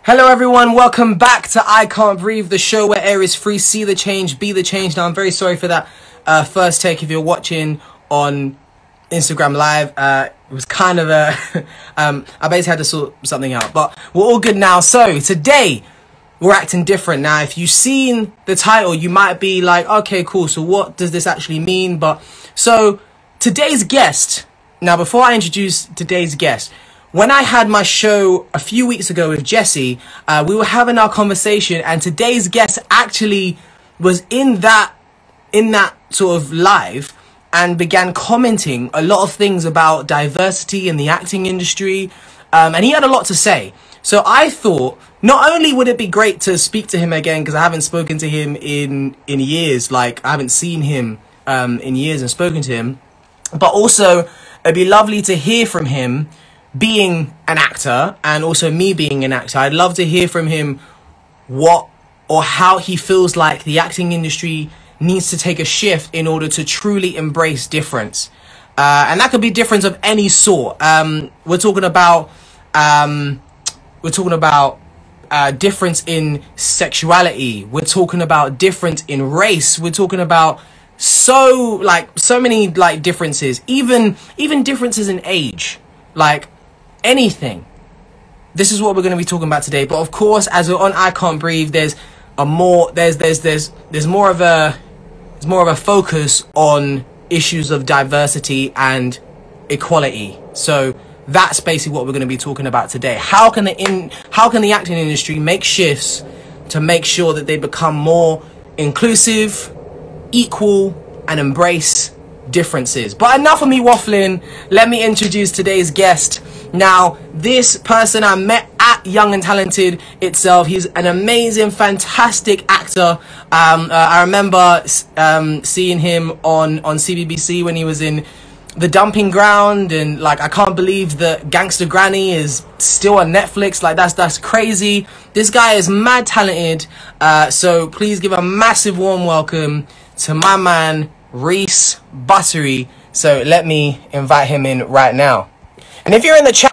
Hello everyone, welcome back to I Can't Breathe, the show where air is free, see the change, be the change. Now I'm very sorry for that first take if you're watching on Instagram Live. It was kind of a, I basically had to sort something out, but we're all good now. So today, we're acting different. Now if you've seen the title, you might be like, okay, cool, so what does this actually mean? But so today's guest, now before I introduce today's guest, when I had my show a few weeks ago with Jesse, we were having our conversation, and today's guest actually was in that sort of live and began commenting a lot of things about diversity in the acting industry, and he had a lot to say. So I thought, not only would it be great to speak to him again, because I haven't spoken to him in years, like I haven't seen him in years and spoken to him, but also it'd be lovely to hear from him being an actor and also me being an actor. I'd love to hear from him what or how he feels like the acting industry needs to take a shift in order to truly embrace difference. And that could be difference of any sort. We're talking about difference in sexuality. We're talking about difference in race. We're talking about so many differences, even differences in age, like anything. This is what we're going to be talking about today. But of course, as we're on I Can't Breathe, there's more of a focus on issues of diversity and equality. So that's basically what we're going to be talking about today. How can the acting industry make shifts to make sure that they become more inclusive, equal, and embrace differences? But enough of me waffling. Let me introduce today's guest. Now, this person I met at Young and Talented itself. He's an amazing, fantastic actor. I remember seeing him on CBBC when he was in The Dumping Ground, and like, I can't believe that Gangster Granny is still on Netflix. Like, that's crazy. This guy is mad talented. So please give a massive warm welcome to my man Reese Buttery. So let me invite him in right now. And if you're in the chat,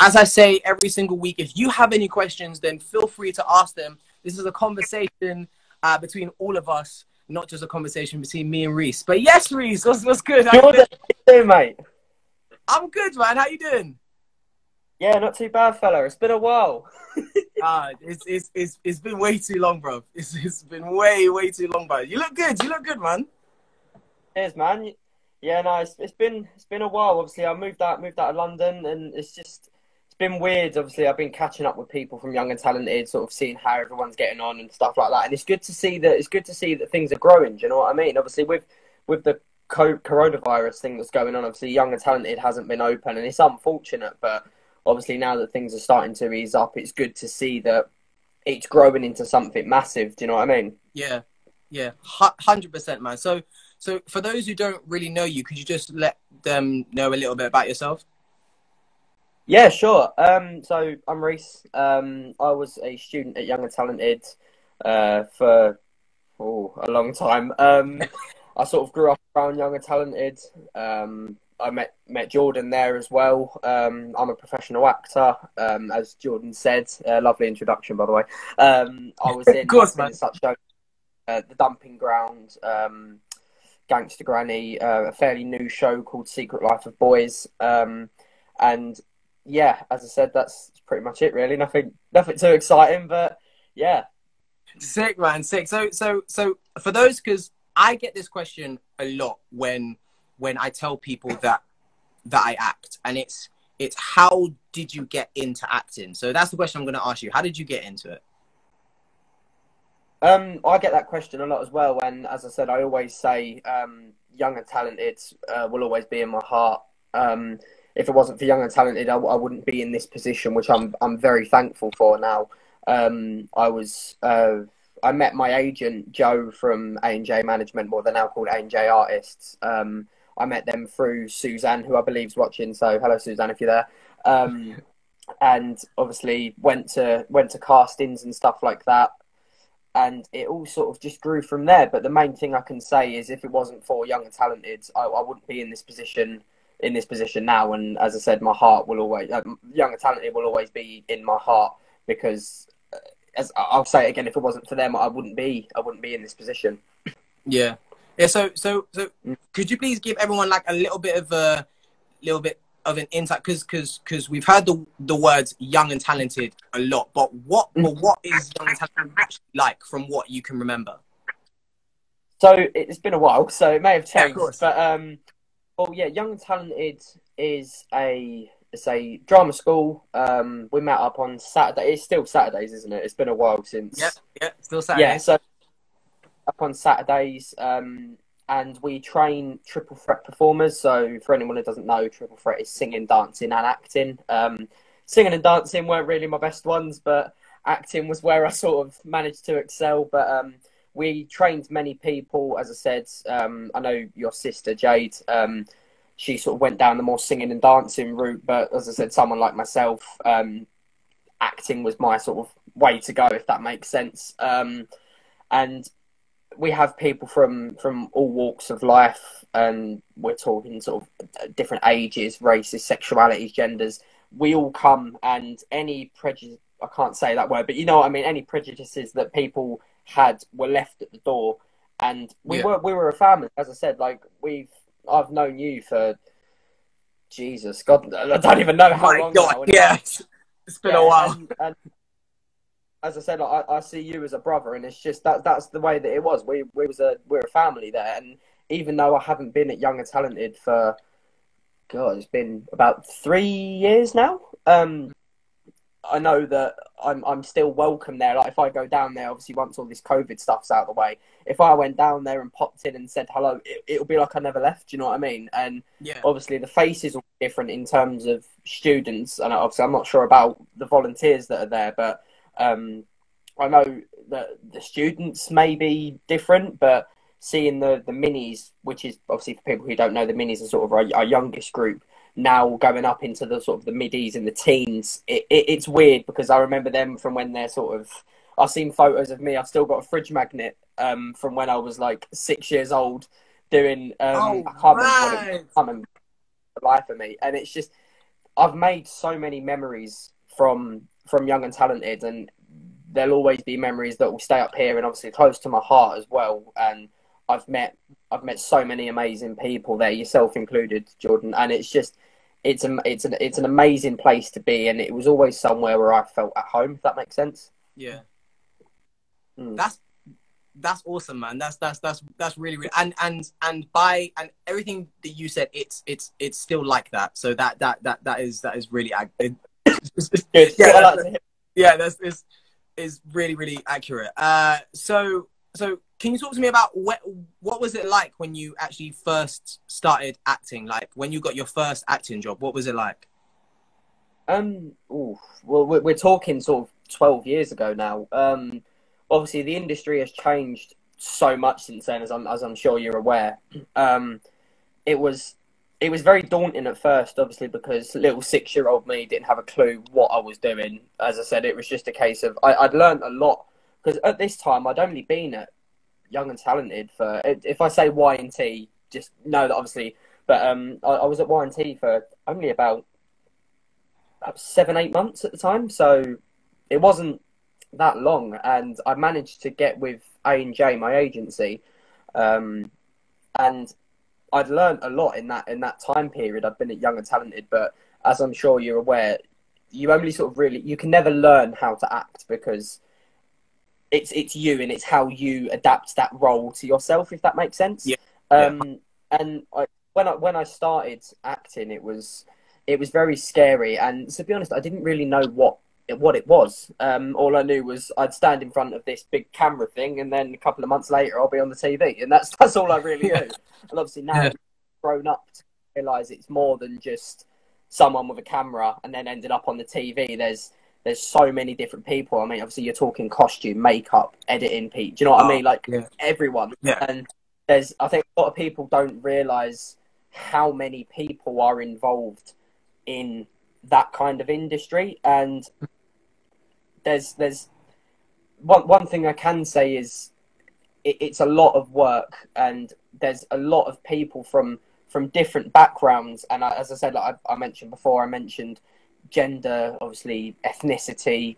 as I say every single week, if you have any questions, then feel free to ask them. This is a conversation between all of us, not just a conversation between me and Reese. But yes, Reese, what's good? How you doing, mate? I'm good, man. How you doing? Yeah, not too bad, fella. It's been a while. It's been way too long, bro. It's been way too long, bro. You look good. You look good, man. Cheers, man. Yeah, no, it's been a while. Obviously, I moved out of London, and it's been weird. Obviously, I've been catching up with people from Young and Talented, sort of seeing how everyone's getting on and stuff like that. And it's good to see that things are growing. Do you know what I mean? Obviously, with the coronavirus thing that's going on, obviously Young and Talented hasn't been open, and it's unfortunate. But obviously, now that things are starting to ease up, it's good to see that it's growing into something massive. Do you know what I mean? Yeah, 100%, man. So for those who don't really know you, could you just let them know a little bit about yourself? Yeah, sure. So I'm Reese. I was a student at Young and Talented for a long time. I sort of grew up around Young and Talented. I met Jordan there as well. I'm a professional actor, as Jordan said. Lovely introduction, by the way. I was in, such shows, The Dumping Ground, Gangster Granny, a fairly new show called Secret Life of Boys, and yeah, as I said, that's pretty much it, really. Nothing too exciting, but yeah. Sick, man, sick. So for those, because I get this question a lot when I tell people that I act, and it's how did you get into acting? So that's the question I'm going to ask you. How did you get into it? I get that question a lot as well, and as I said, I always say Young and Talented will always be in my heart. If it wasn't for Young and Talented, I wouldn't be in this position, which I'm very thankful for now. I met my agent Joe from A&J Management, what they're now called A&J Artists. I met them through Suzanne, who I believe is watching. So hello, Suzanne, if you're there. And obviously went to castings and stuff like that. And it all sort of just grew from there. But the main thing I can say is, if it wasn't for Young and Talented, I wouldn't be in this position now. And as I said, my heart will always, Young and Talented will always be in my heart, because, as I'll say it again, if it wasn't for them, I wouldn't be in this position. Yeah. Yeah. So could you please give everyone like a little bit of an insight, because we've heard the words young and talented a lot, but what is young and talented actually like from what you can remember? So it's been a while, so it may have changed. Yeah, of course. But well, yeah, Young and Talented is it's a drama school. We met up on Saturday. It's still Saturdays, isn't it? It's been a while since. Yeah, still Saturdays. Yeah, so up on Saturdays, and we train triple threat performers. So for anyone who doesn't know, triple threat is singing, dancing, and acting. Singing and dancing weren't really my best ones, but acting was where I sort of managed to excel. But we trained many people, as I said. I know your sister Jade. She sort of went down the more singing and dancing route, but as I said, someone like myself, acting was my sort of way to go, if that makes sense. And we have people from all walks of life, and we're talking sort of different ages, races, sexualities, genders. We all come, and any prejudice, I can't say that word, but you know what I mean, any prejudices that people had were left at the door, and we were a family. As I said, like I've known you for Jesus, God, I don't even know how long now. Yeah, it's been a while. And as I said, like, I see you as a brother, and it's just that's the way that it was. We're a family there, and even though I haven't been at Young and Talented for, God, it's been about 3 years now. I know that I'm still welcome there. Like if I go down there, obviously once all this COVID stuff's out of the way, if I went down there and popped in and said hello, it'll be like I never left. Do you know what I mean? And obviously the faces are different in terms of students, and obviously I'm not sure about the volunteers that are there, but I know that the students may be different. But seeing the minis, which is obviously for people who don't know, the minis are sort of our youngest group, now going up into the sort of the middies and the teens, it's weird because I remember them from when they're sort of, I've seen photos of me, I've still got a fridge magnet from when I was like 6 years old doing, I can't remember the life of me. And it's just, I've made so many memories from Young and Talented, and there'll always be memories that will stay up here and obviously close to my heart as well. And I've met so many amazing people there, yourself included, Jordan, and it's just it's an amazing place to be, and it was always somewhere where I felt at home, if that makes sense. Yeah. That's awesome, man. That's really and everything that you said, it's still like that. So that is really good. Yeah, that's is really accurate. So can you talk to me about what was it like when you actually first started acting? Like when you got your first acting job, what was it like? Well, we're talking sort of 12 years ago now. Obviously the industry has changed so much since then, as I'm sure you're aware. It was very daunting at first, obviously, because little 6-year-old me didn't have a clue what I was doing. As I said, it was just a case of I'd learned a lot, because at this time I'd only been at Young and Talented for, if I say Y&T, just know that obviously, but I was at Y&T for only about 7-8 months at the time, so it wasn't that long, and I managed to get with A&J, my agency, and I'd learned a lot in that time period. I've been at Young and Talented, but as I'm sure you're aware, you only sort of you can never learn how to act, because it's you, and it's how you adapt that role to yourself, if that makes sense. And when I started acting, it was very scary, and to be honest, I didn't really know what it was. All I knew was I'd stand in front of this big camera thing, and then a couple of months later I'll be on the TV, and that's all I really knew. And obviously now I've grown up to realise it's more than just someone with a camera and then ended up on the TV. There's so many different people. I mean, obviously you're talking costume, makeup, editing, Pete. Do you know what I mean? Like everyone. And I think a lot of people don't realise how many people are involved in that kind of industry. And there's one thing I can say is it's a lot of work, and there's a lot of people from different backgrounds. And as I said, like I mentioned before, I mentioned gender, obviously ethnicity,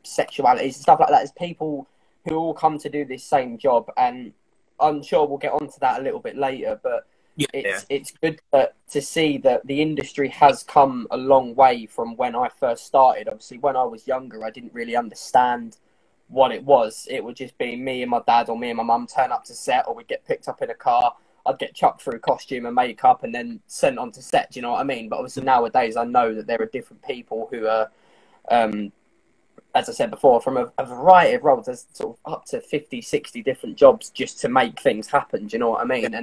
sexuality, stuff like that. There's people who all come to do this same job, and I'm sure we'll get onto that a little bit later. But it's good to see that the industry has come a long way from when I first started. Obviously, when I was younger, I didn't really understand what it was. It would just be me and my dad or me and my mum turn up to set, or we'd get picked up in a car. I'd get chucked through costume and makeup and then sent on to set. Do you know what I mean? But obviously nowadays I know that there are different people who are, as I said before, from a variety of roles. There's sort of up to 50, 60 different jobs just to make things happen. Do you know what I mean?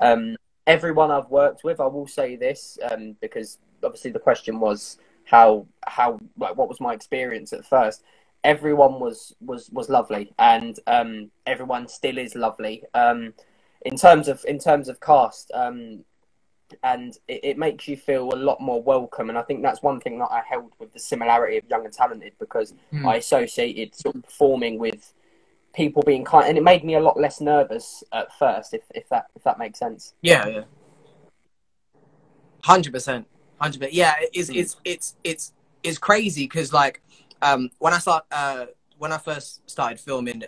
And everyone I've worked with, I will say this, because obviously the question was how like, what was my experience at first? Everyone was lovely, and everyone still is lovely. In terms of cast, and it makes you feel a lot more welcome. And I think that's one thing that I held with the similarity of Young and Talented, because I associated sort of performing with people being kind, and it made me a lot less nervous at first, if that makes sense. Yeah. 100%. Yeah, it's crazy because like when I first started filming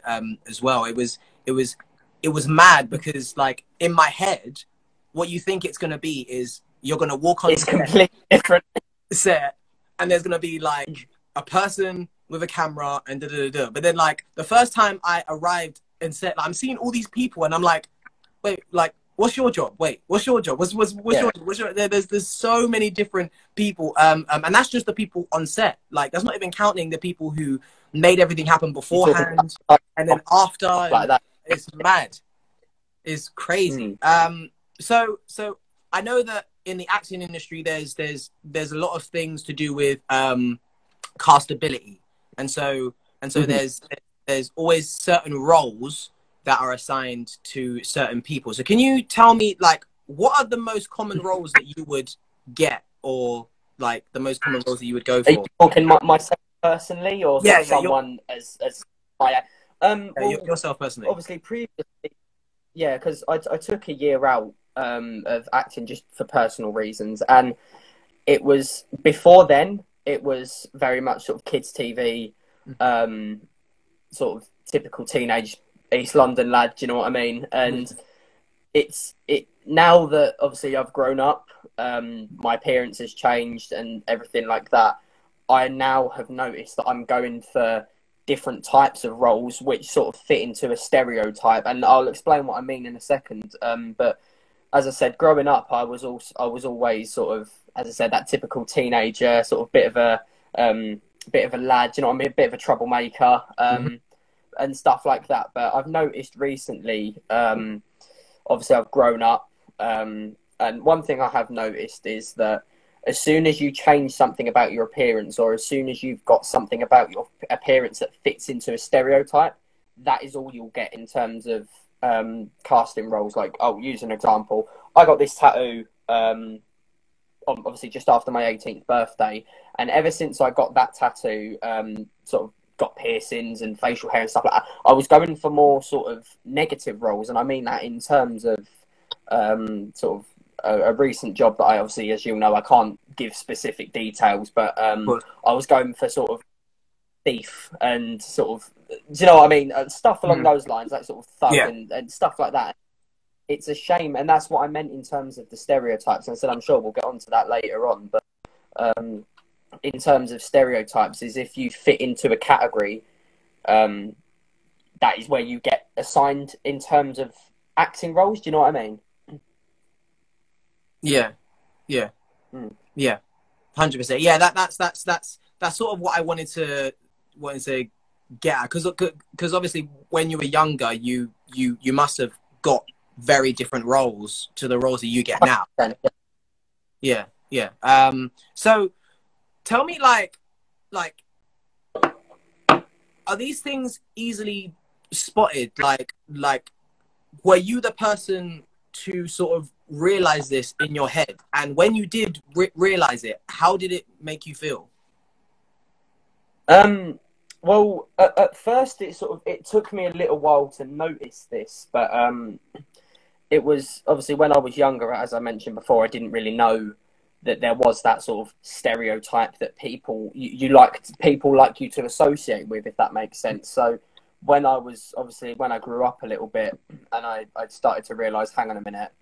as well, it was mad because like in my head, what you think it's gonna be is you're gonna walk on. It's completely different set, and there's gonna be like a person with a camera and da. But then like the first time I arrived and set, like, I'm seeing all these people and I'm like, wait, like, what's your job? Wait, what's your job? What's your? There's so many different people, and that's just the people on set. Like that's not even counting the people who made everything happen beforehand and then after. Like that. It's mad. It's crazy. So I know that in the acting industry, there's a lot of things to do with castability, and so there's always certain roles that are assigned to certain people. So can you tell me, like, what are the most common roles that you would get, or like the most common roles that you would go for? Are you talking myself personally, or someone as my yourself personally? Obviously, previously, yeah, because I took a year out of acting just for personal reasons, and it was before then. It was very much sort of kids' TV, sort of typical teenage East London lad. Do you know what I mean? And it now that obviously I've grown up, my appearance has changed and everything like that. I now have noticed that I'm going for different types of roles which sort of fit into a stereotype, and I'll explain what I mean in a second. But as I said, growing up, I was always sort of, as I said, that typical teenager, sort of bit of a lad, you know what I mean, a bit of a troublemaker, and stuff like that. But I've noticed recently, obviously I've grown up, and one thing I have noticed is that as soon as you change something about your appearance, or as soon as you've got something about your appearance that fits into a stereotype, that is all you'll get in terms of casting roles. Like, I'll use an example. I got this tattoo obviously just after my 18th birthday, and ever since I got that tattoo, sort of got piercings and facial hair and stuff like that, I was going for more sort of negative roles. And I mean that in terms of sort of a recent job that I obviously, as you know, I can't give specific details, but I was going for sort of thief and sort of, do you know what I mean? Stuff along those lines, like sort of thug and stuff like that. It's a shame, and that's what I meant in terms of the stereotypes. And I said, I'm sure we'll get onto that later on, but in terms of stereotypes, is if you fit into a category, that is where you get assigned in terms of acting roles. Do you know what I mean? Yeah, 100%. Yeah, that's sort of what I wanted to get at, because obviously when you were younger, you must have got very different roles to the roles that you get now. Yeah. So tell me, like, are these things easily spotted? Like, were you the person to sort of realize this in your head? And when you did realize it, how did it make you feel? Well, at first it took me a little while to notice this, but it was obviously when I was younger, as I mentioned before, I didn't really know that there was that sort of stereotype that you liked people like you to associate with, if that makes sense. So when I grew up a little bit and I started to realise, hang on a minute,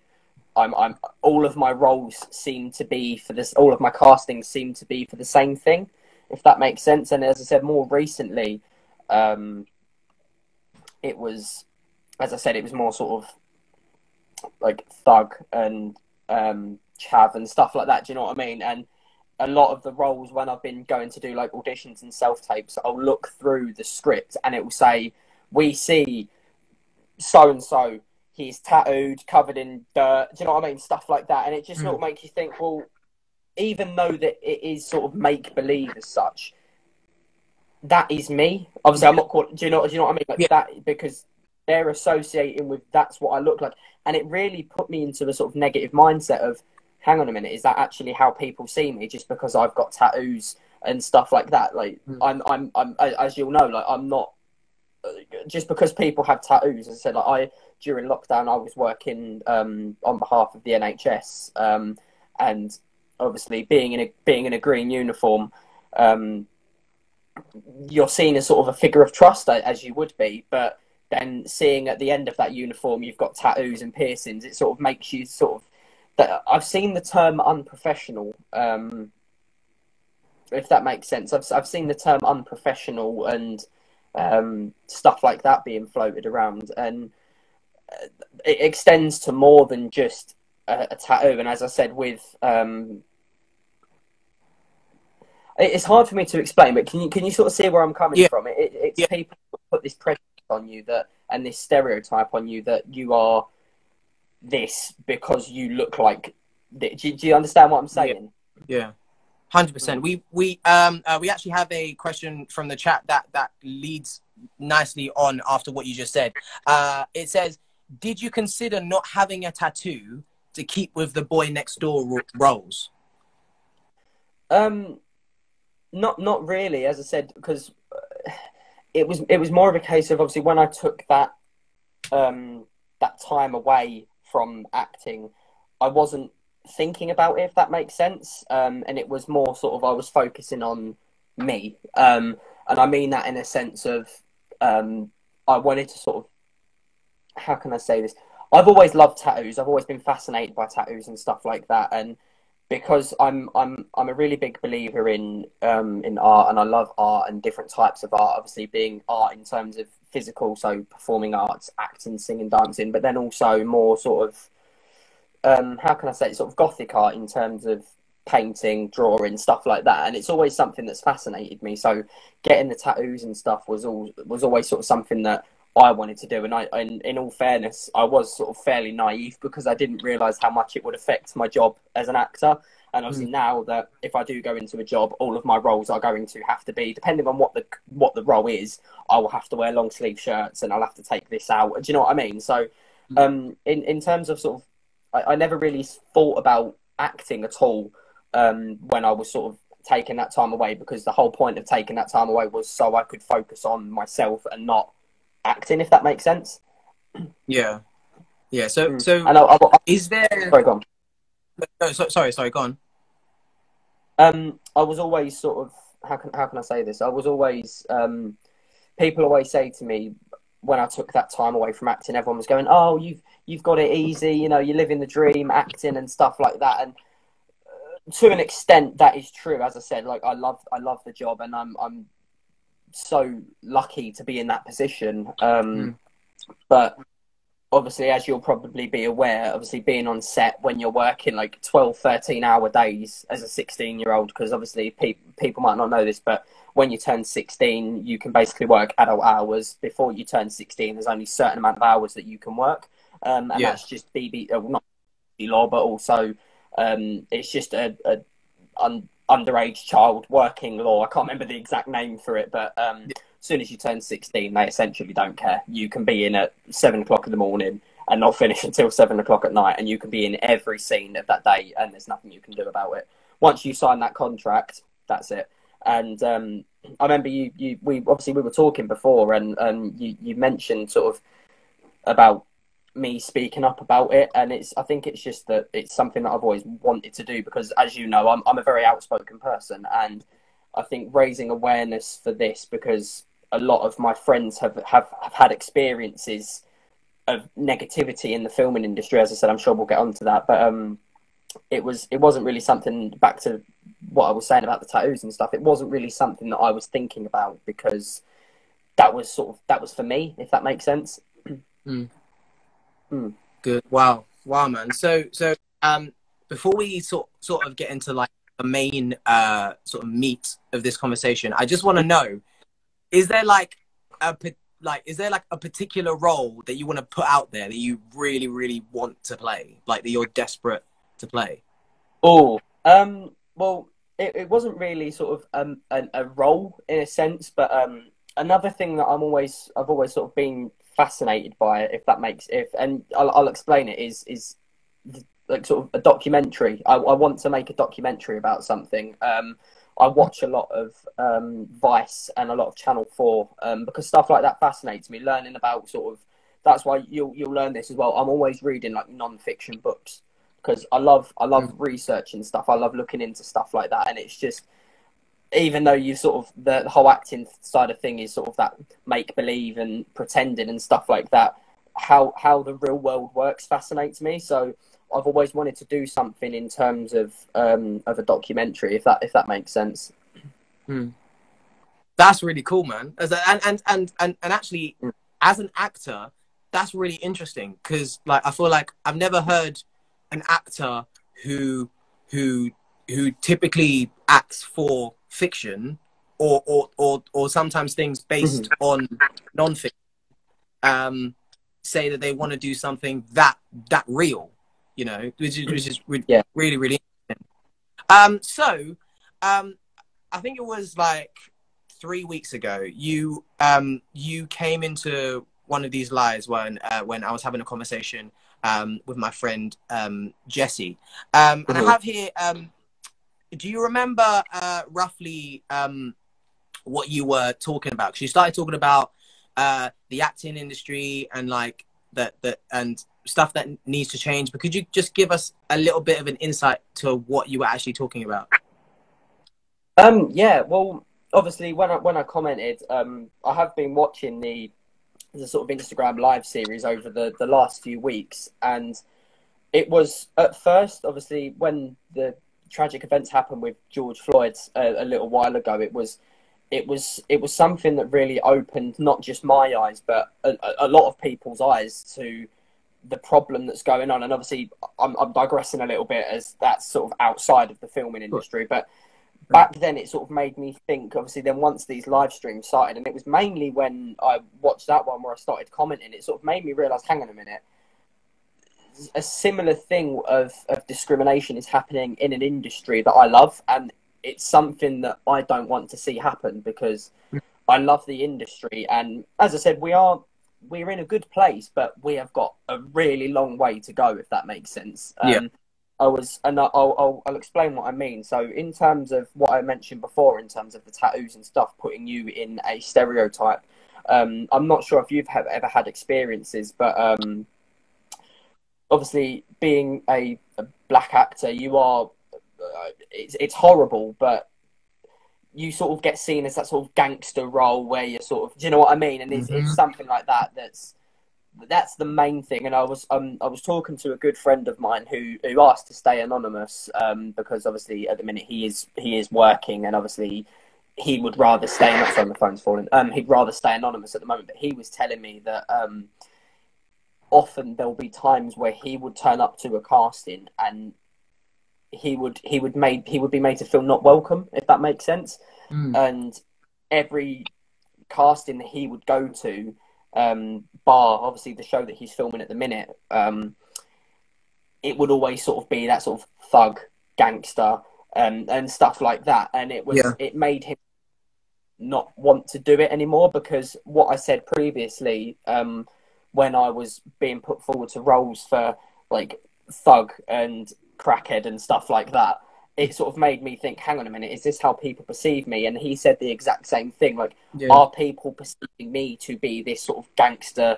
I'm all of my roles seem to be for this, all of my castings seem to be for the same thing, if that makes sense. And as I said, more recently, it was, as I said, it was more sort of like thug and chav and stuff like that. Do you know what I mean? And a lot of the roles, when I've been going to do like auditions and self-tapes, I'll look through the script and it will say, we see so-and-so, he's tattooed, covered in dirt, do you know what I mean? Stuff like that. And it just sort of makes you think, well, even though that it is sort of make-believe as such, that is me. Obviously, I'm not called, do you know what I mean? Like that, because they're associating with, that's what I look like. And it really put me into a sort of negative mindset of, hang on a minute, is that actually how people see me just because I've got tattoos and stuff like that? Like, I'm as you'll know, like, I'm not, just because people have tattoos. As I said, like, during lockdown, I was working on behalf of the NHS, and obviously being in a green uniform, you're seen as sort of a figure of trust, as you would be, but then seeing at the end of that uniform you've got tattoos and piercings, it sort of makes you sort of, that I've seen the term unprofessional, if that makes sense. I've seen the term unprofessional and stuff like that being floated around, and it extends to more than just a tattoo. And as I said, with it's hard for me to explain, but can you sort of see where I'm coming from? It's people put this pressure on you, that, and this stereotype on you, that you are this because you look like this. Do you understand what I'm saying? Yeah. 100%. We actually have a question from the chat that leads nicely on after what you just said. It says, did you consider not having a tattoo to keep with the boy next door roles? Not really, as I said, because it was more of a case of, obviously, when I took that that time away from acting, I wasn't thinking about it, if that makes sense, and it was more sort of, I was focusing on me, and I mean that in a sense of, I wanted to sort of, how can I say this? I've always loved tattoos. I've always been fascinated by tattoos and stuff like that, and because I'm a really big believer in art, and I love art and different types of art. Obviously, being art in terms of physical, so performing arts, acting, singing, dancing, but then also more sort of, how can I say it, sort of gothic art in terms of painting, drawing, stuff like that. And it's always something that's fascinated me. So getting the tattoos and stuff was always sort of something that I wanted to do. And in all fairness, I was sort of fairly naive because I didn't realise how much it would affect my job as an actor. And obviously now that if I do go into a job, all of my roles are going to have to be, depending on what the role is, I will have to wear long sleeve shirts and I'll have to take this out. Do you know what I mean? So in terms of sort of, I never really thought about acting at all when I was sort of taking that time away, because the whole point of taking that time away was so I could focus on myself and not acting, if that makes sense. Yeah. So and is there? Sorry, go on. No, sorry, go on. I was always sort of, how can I say this? I was always, people always say to me when I took that time away from acting, everyone was going, "Oh, you've got it easy, you know, you're living the dream, acting and stuff like that." And to an extent, that is true. As I said, like, I love the job, and I'm so lucky to be in that position. But obviously, as you'll probably be aware, obviously being on set when you're working like 12, 13-hour days as a 16-year-old, because obviously people might not know this, but when you turn 16, you can basically work adult hours. Before you turn 16, there's only a certain amount of hours that you can work. And that's just not BB law, but also it's just a underage child working law. I can't remember the exact name for it, but as soon as you turn 16, they essentially don't care. You can be in at 7 o'clock in the morning and not finish until 7 o'clock at night, and you can be in every scene of that day, and there's nothing you can do about it. Once you sign that contract, that's it. And I remember we were talking before, and you mentioned sort of about me speaking up about it, and I think it's just that it's something that I've always wanted to do because, as you know, I'm a very outspoken person, and I think raising awareness for this, because a lot of my friends have had experiences of negativity in the filming industry. As I said, I'm sure we'll get onto that, but it wasn't really something, back to what I was saying about the tattoos and stuff, it wasn't really something that I was thinking about, because that was for me, if that makes sense. Mm. Mm. Good. Wow, man. So before we sort of get into like the main sort of meat of this conversation, I just want to know, is there like a particular role that you want to put out there that you really, really want to play, like that you're desperate to play? Oh, well, it wasn't really sort of a role in a sense, but another thing that I've always sort of been fascinated by, if that makes, and I'll explain it, is like sort of a documentary. I want to make a documentary about something. I watch a lot of Vice and a lot of Channel 4 because stuff like that fascinates me. Learning about sort of, that's why you'll learn this as well. I'm always reading like non-fiction books because I love researching stuff. I love looking into stuff like that, and it's just, even though you sort of, the whole acting side of thing is sort of that make believe and pretending and stuff like that, how the real world works fascinates me. So I've always wanted to do something in terms of a documentary, if that makes sense. That's really cool, man. And actually, as an actor, that's really interesting, because like I feel like I've never heard an actor who typically acts for fiction or sometimes things based on non-fiction say that they want to do something that real, you know, which is really, really interesting. So I think it was like 3 weeks ago, you came into one of these lives when I was having a conversation with my friend Jesse, and I have here, do you remember roughly what you were talking about? Because you started talking about the acting industry and like that and stuff that needs to change. But could you just give us a little bit of an insight to what you were actually talking about? Yeah, well, obviously when I commented, I have been watching the sort of Instagram live series over the last few weeks, and it was at first, obviously, when the tragic events happened with George Floyd a little while ago, it was something that really opened not just my eyes, but a lot of people's eyes to the problem that's going on. And obviously, I'm digressing a little bit, as that's sort of outside of the filming industry, but back then it sort of made me think, obviously, then once these live streams started, and it was mainly when I watched that one where I started commenting, it sort of made me realise, hang on a minute, a similar thing of discrimination is happening in an industry that I love, and it's something that I don't want to see happen, because I love the industry. And as I said, we're in a good place, but we have got a really long way to go, if that makes sense. I'll explain what I mean. So in terms of what I mentioned before, in terms of the tattoos and stuff, putting you in a stereotype, I'm not sure if you've ever had experiences, but obviously being a black actor, you are, it's horrible, but you sort of get seen as that sort of gangster role where you're sort of, do you know what I mean? And it's something like that that's the main thing. And I was talking to a good friend of mine who asked to stay anonymous, because obviously at the minute he is working, and obviously he would rather stay. Sorry, my phone's falling. He'd rather stay anonymous at the moment. But he was telling me that often there'll be times where he would turn up to a casting and he would be made to feel not welcome, if that makes sense. And every casting that he would go to, bar obviously the show that he's filming at the minute, it would always sort of be that sort of thug gangster and stuff like that, and it made him not want to do it anymore, because what I said previously, when I was being put forward to roles for like thug and crackhead and stuff like that, it sort of made me think, hang on a minute, is this how people perceive me? And he said the exact same thing, like, are people perceiving me to be this sort of gangster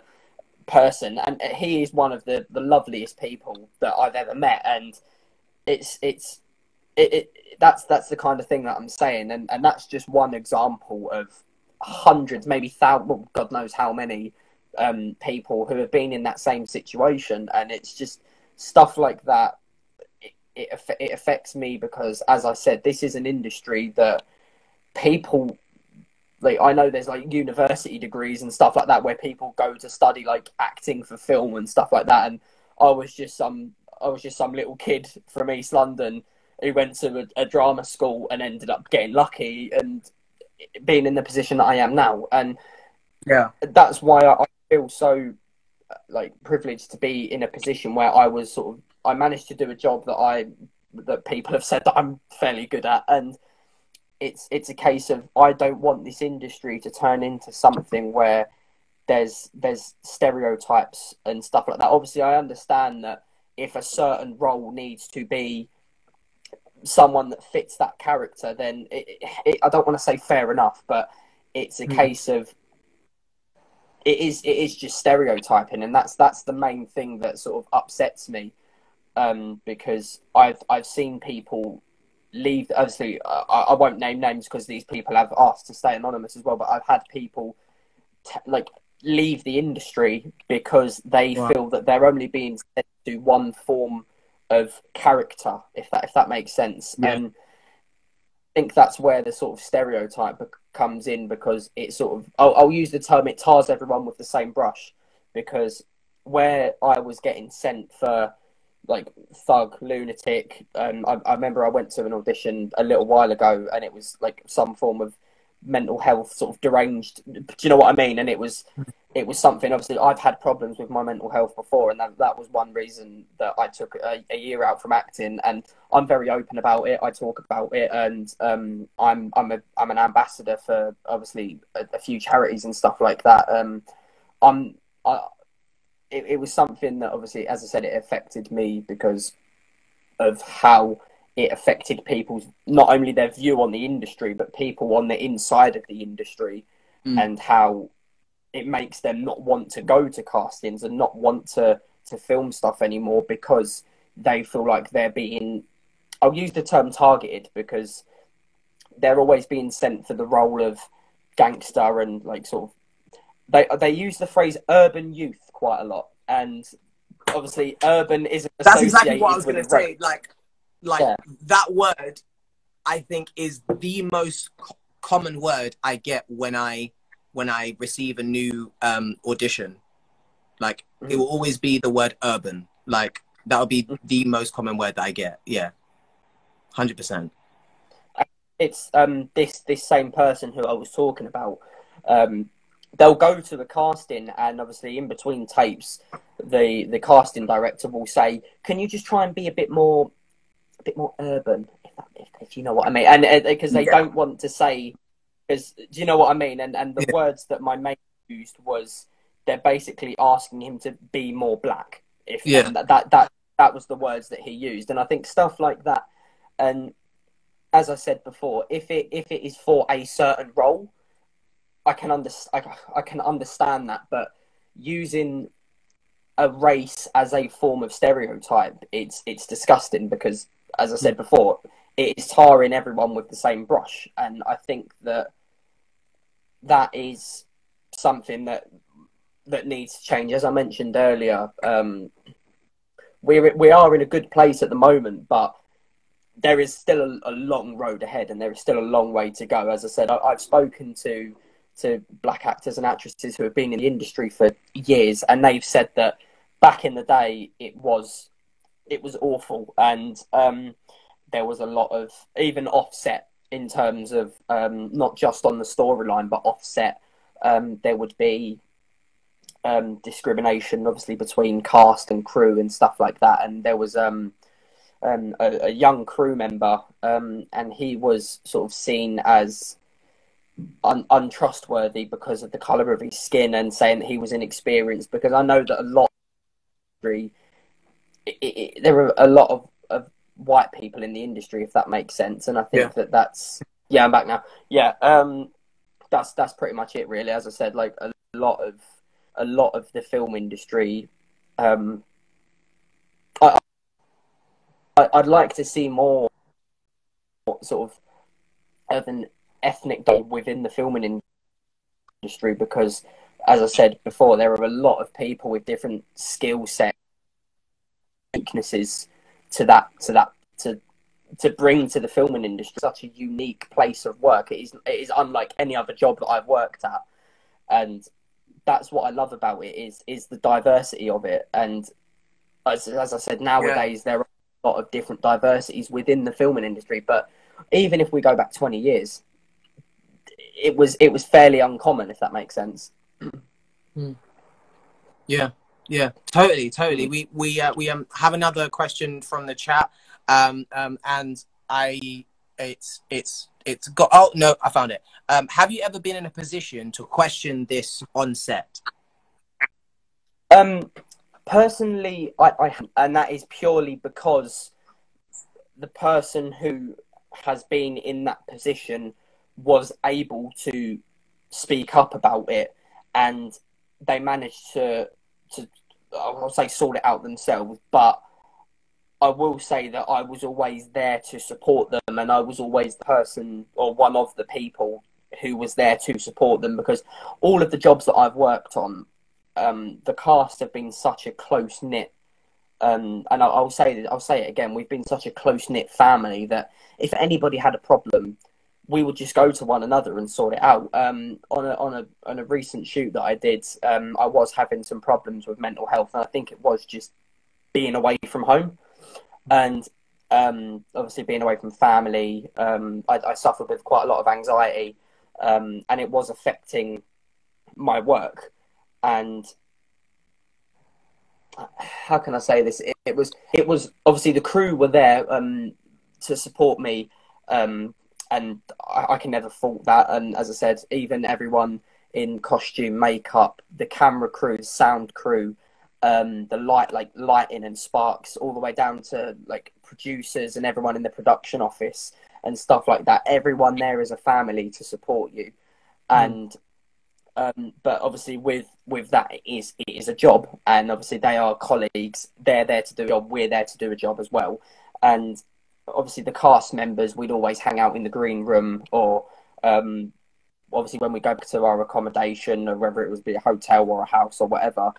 person, and he is one of the loveliest people that I've ever met, and that's the kind of thing that I'm saying, and that's just one example of hundreds, maybe thousands, well, God knows how many people who have been in that same situation, and it's just stuff like that. It affects me because, as I said, this is an industry that people, like, I know there's like university degrees and stuff like that where people go to study like acting for film and stuff like that, and I was just some little kid from East London who went to a drama school and ended up getting lucky and being in the position that I am now. And Yeah. that's why I feel so like privileged to be in a position where I managed to do a job that people have said that I'm fairly good at. And it's a case of, I don't want this industry to turn into something where there's stereotypes and stuff like that. Obviously, I understand that if a certain role needs to be someone that fits that character, then I don't want to say fair enough, but it's a case of it is just stereotyping, and that's the main thing that sort of upsets me, because I've seen people leave. Obviously, I won't name names because these people have asked to stay anonymous as well, but I've had people leave the industry because they feel that they're only being sent to one form of character, if that makes sense. Yeah. And I think that's where the sort of stereotype comes in, because it sort of, I'll use the term, it tars everyone with the same brush, because where I was getting sent for like thug, lunatic, I remember I went to an audition a little while ago and it was like some form of mental health, sort of deranged, do you know what I mean? And it was something, obviously I've had problems with my mental health before, and that was one reason that I took a year out from acting, and I'm very open about it. I talk about it, and I'm an ambassador for obviously a few charities and stuff like that. It was something that obviously, as I said, it affected me because of how it affected people's, not only their view on the industry, but people on the inside of the industry, and how it makes them not want to go to castings and not want to film stuff anymore, because they feel like they're being, I'll use the term targeted, because they're always being sent for the role of gangster, and like sort of, they use the phrase urban youth quite a lot, and obviously urban isn't associated. That's exactly what I was going to say. Like yeah. That word, I think, is the most common word I get when I receive a new audition. Like it will always be the word urban. Like that would be the most common word that I get. Yeah, 100%. It's this same person who I was talking about. They'll go to the casting, and obviously in between tapes, the casting director will say, "Can you just try and be a bit more urban, if you know what I mean?" And because they don't want to say, because do you know what I mean? And the words that my mate used was, they're basically asking him to be more black. That was the words that he used, and I think stuff like that. And as I said before, if it is for a certain role, I can understand that, but using a race as a form of stereotype, it's disgusting, because, as I said before, it is tarring everyone with the same brush, and I think that is something that needs to change. As I mentioned earlier, we are in a good place at the moment, but there is still a long road ahead, and there is still a long way to go. As I said, I've spoken to black actors and actresses who have been in the industry for years, and they've said that back in the day it was awful, and there was a lot of even offset in terms of not just on the storyline, but offset. There would be discrimination, obviously, between cast and crew and stuff like that, and there was a young crew member, and he was sort of seen as untrustworthy because of the colour of his skin, and saying that he was inexperienced, because I know that a lot there are a lot of white people in the industry, if that makes sense, and I think that's I'm back now. That's pretty much it, really. As I said, like a lot a lot of the film industry. I, I'd like to see more sort of an ethnic day within the filming industry, because, as I said before, there are a lot of people with different skill sets, weaknesses to bring to the filming industry. Such a unique place of work. It is unlike any other job that I've worked at, and that's what I love about it is the diversity of it. And as I said, nowadays there are a lot of different diversities within the filming industry. But even if we go back 20 years, it was fairly uncommon, if that makes sense. Yeah, totally. We have another question from the chat, and it's got. Oh no, I found it. Have you ever been in a position to question this on set? Personally, I and that is purely because the person who has been in that position was able to speak up about it, and they managed to I'll say sort it out themselves. But I will say that I was always there to support them, and I was always the person or one of the people who was there to support them, because all of the jobs that I've worked on, the cast have been such a close knit. And I'll say it again. We've been such a close knit family that if anybody had a problem, we would just go to one another and sort it out. On a recent shoot that I did, I was having some problems with mental health, and I think it was just being away from home, and obviously being away from family. I suffered with quite a lot of anxiety, and it was affecting my work. And how can I say this? It was obviously the crew were there to support me, and I can never fault that. And as I said, even everyone in costume, makeup, the camera crew, sound crew, the lighting and sparks, all the way down to like producers and everyone in the production office and stuff like that. Everyone there is a family to support you, and but obviously with that it is a job, and obviously they are colleagues. They're there to do a job. We're there to do a job as well, and obviously the cast members, we'd always hang out in the green room, or obviously when we go to our accommodation, or whether it was be a hotel or a house or whatever,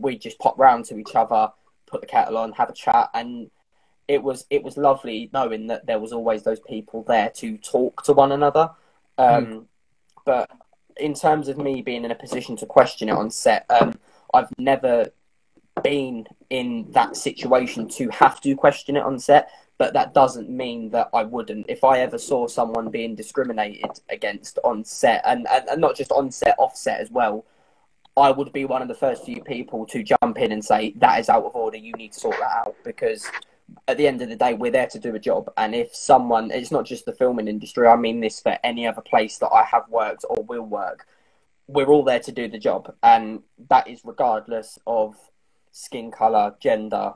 we'd just pop round to each other, put the kettle on, have a chat, and it was lovely knowing that there was always those people there to talk to one another. But in terms of me being in a position to question it on set, I've never been in that situation to have to question it on set, but that doesn't mean that I wouldn't. If I ever saw someone being discriminated against on set, and not just on set, off set as well, I would be one of the first few people to jump in and say, that is out of order, you need to sort that out, because at the end of the day, we're there to do a job. And if someone, it's not just the filming industry, I mean this for any other place that I have worked or will work, we're all there to do the job. And that is regardless of skin colour, gender,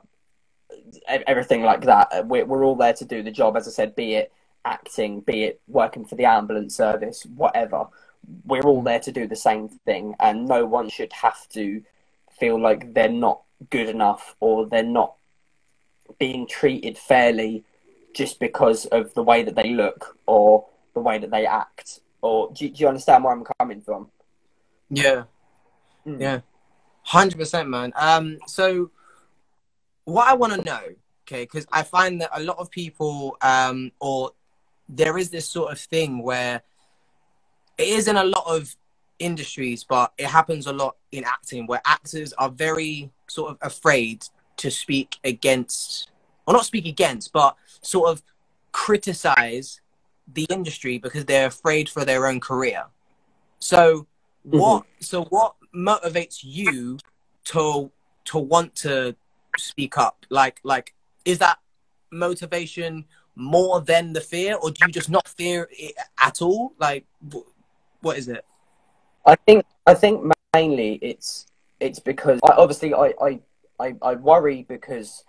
everything like that. We're all there to do the job, as I said, be it acting, be it working for the ambulance service, whatever. We're all there to do the same thing, and no one should have to feel like they're not good enough or they're not being treated fairly just because of the way that they look or the way that they act. Or do you understand where I'm coming from? Yeah. 100%, man. So what I want to know, okay, because I find that a lot of people, or there is this sort of thing where it is in a lot of industries, but it happens a lot in acting, where actors are very sort of afraid to speak against, or not speak against, but sort of criticize the industry because they're afraid for their own career. So what motivates you to want to speak up? Like is that motivation more than the fear, or do you just not fear it at all? Like, what is it? I think mainly it's because I worry, because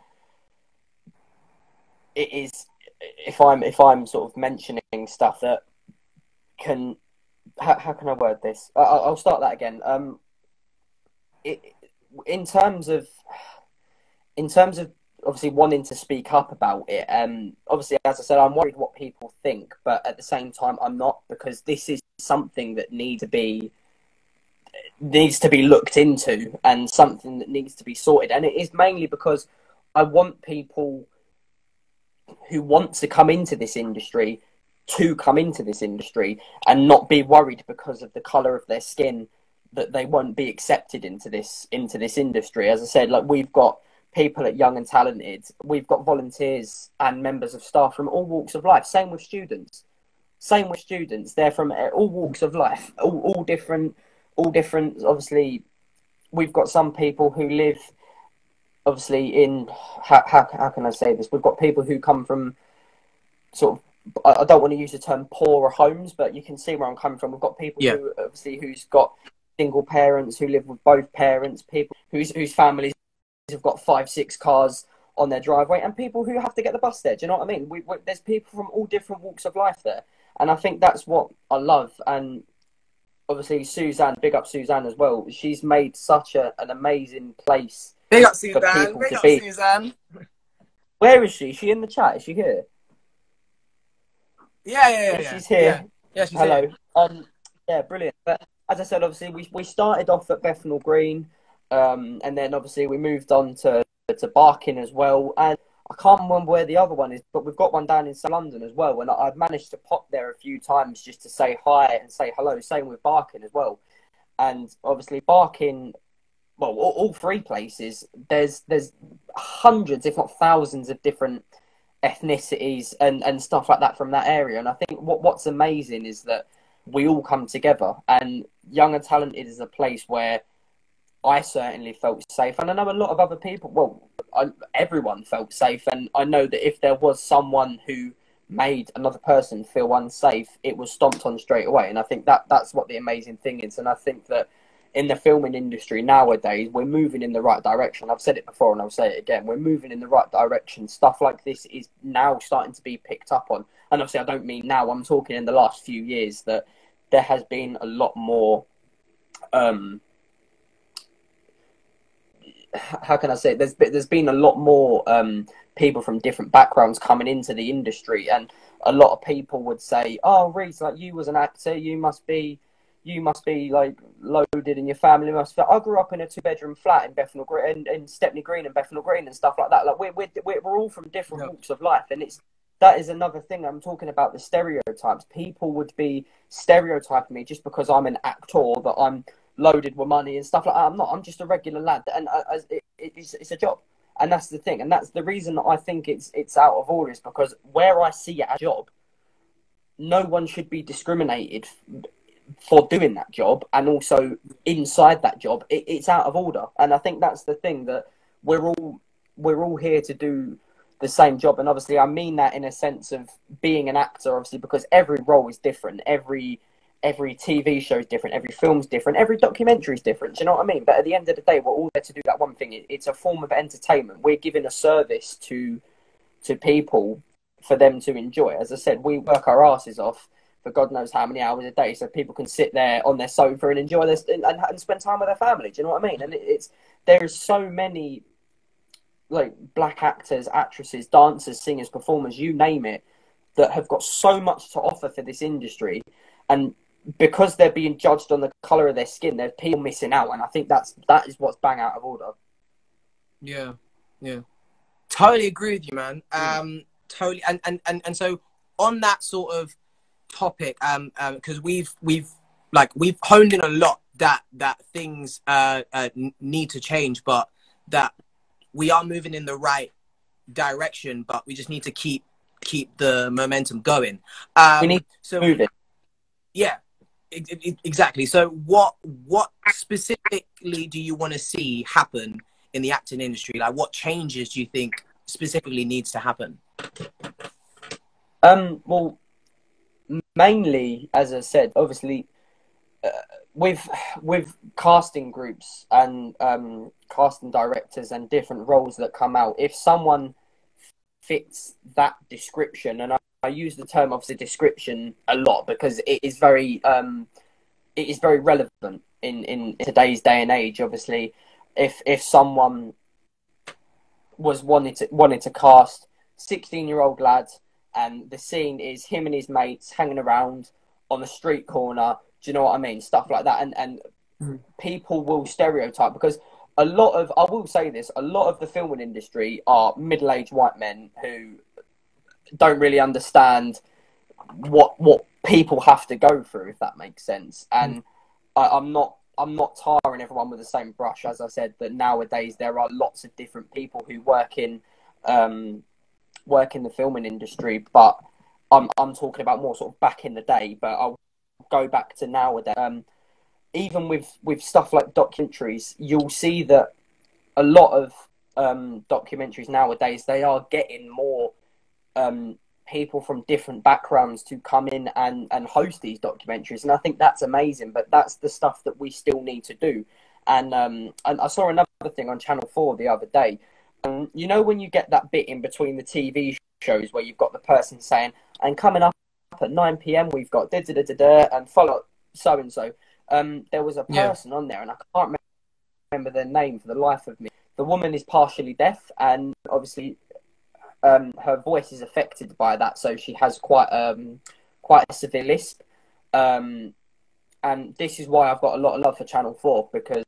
it is, if I'm sort of mentioning stuff that can, how can I word this? I'll start that again. in terms of in terms of obviously wanting to speak up about it, obviously, as I said, I'm worried what people think, but at the same time, I'm not, because this is something that needs to be looked into and something that needs to be sorted. And it is mainly because I want people who want to come into this industry to come into this industry and not be worried because of the colour of their skin that they won't be accepted into this industry. As I said, like, we've got people at Young and Talented, we've got volunteers and members of staff from all walks of life. Same with students. They're from all walks of life, all different. Obviously, we've got some people who live, obviously, in how can I say this? We've got people who come from sort of, I don't want to use the term poorer homes, but you can see where I'm coming from. We've got people who obviously who's got single parents who live with both parents, people whose families have got 5-6 cars on their driveway, and people who have to get the bus there. Do you know what I mean? There's people from all different walks of life there, and I think that's what I love. And obviously, Suzanne, big up Suzanne as well. She's made such an amazing place. Big up for Suzanne. people Big to up be. Suzanne. Where is she? Is she in the chat? Is she here? Yeah. She's here. Yeah, she's Hello. here. Yeah, brilliant. But as I said, obviously, we started off at Bethnal Green, and then obviously we moved on to Barking as well. And I can't remember where the other one is, but we've got one down in South London as well. And I've managed to pop there a few times just to say hi and say hello. Same with Barking as well. And obviously, Barking, well, all three places, there's hundreds, if not thousands, of different ethnicities and stuff like that from that area. And I think what's amazing is that we all come together, and Young and Talented is a place where I certainly felt safe, and I know a lot of other people, well, everyone felt safe. And I know that if there was someone who made another person feel unsafe, it was stomped on straight away. And I think that's what the amazing thing is. And I think that in the filming industry nowadays, we're moving in the right direction. I've said it before and I'll say it again. We're moving in the right direction. Stuff like this is now starting to be picked up on. And obviously, I don't mean now. I'm talking in the last few years that there has been a lot more, how can I say it? There's been a lot more people from different backgrounds coming into the industry. And a lot of people would say, oh, Reese, like, you was an actor, you must be like loaded, and your family must be. I grew up in a 2-bedroom flat in Bethnal Green, in Stepney Green and Bethnal Green and stuff like that. Like, we're all from different walks of life, and that is another thing. I'm talking about the stereotypes. People would be stereotyping me just because I'm an actor, that I'm loaded with money and stuff like that. I'm not. I'm just a regular lad, and it's a job, and that's the thing, and that's the reason that I think it's out of order, is because where I see it as a job, no one should be discriminated for doing that job, and also inside that job, it's out of order. And I think that's the thing, that we're all here to do the same job. And obviously, I mean that in a sense of being an actor, obviously, because every role is different, every TV show is different, every film's different, every documentary is different. Do you know what I mean? But at the end of the day, we're all there to do that one thing. It's a form of entertainment. We're giving a service to people for them to enjoy. As I said, we work our asses off for God knows how many hours a day, so people can sit there on their sofa and enjoy this and spend time with their family. Do you know what I mean? And there's so many, like, black actors, actresses, dancers, singers, performers, you name it, that have got so much to offer for this industry. And because they're being judged on the colour of their skin, there's people missing out. And I think that is what's bang out of order. Yeah. Totally agree with you, man. Totally. And so on that sort of topic, because we've honed in a lot that things need to change, but that we are moving in the right direction, but we just need to keep the momentum going. We need to move it. Yeah, exactly. So what specifically do you want to see happen in the acting industry? Like, what changes do you think specifically needs to happen? Well, mainly, as I said, obviously, with casting groups and casting directors and different roles that come out, if someone fits that description, and I use the term, obviously, description a lot, because it is very it is very relevant in today's day and age. Obviously, if someone was wanted to cast 16-year-old lads, and the scene is him and his mates hanging around on the street corner, do you know what I mean? Stuff like that, and people will stereotype, because a lot of, I will say this, a lot of the filming industry are middle-aged white men who don't really understand what people have to go through, if that makes sense. And I'm not tarring everyone with the same brush. As I said, that nowadays there are lots of different people who work in the filming industry, but I'm talking about more sort of back in the day. But I'll go back to nowadays. Even with stuff like documentaries, you'll see that a lot of documentaries nowadays, they are getting more people from different backgrounds to come in and host these documentaries, and I think that's amazing. But that's the stuff that we still need to do. And I saw another thing on Channel 4 the other day. You know, when you get that bit in between the TV shows where you've got the person saying, and coming up at 9 p.m. we've got da da da da da, and follow so and so. There was a person on there, and I can't remember their name for the life of me. The woman is partially deaf, and obviously her voice is affected by that, so she has quite a severe lisp. And this is why I've got a lot of love for Channel 4, because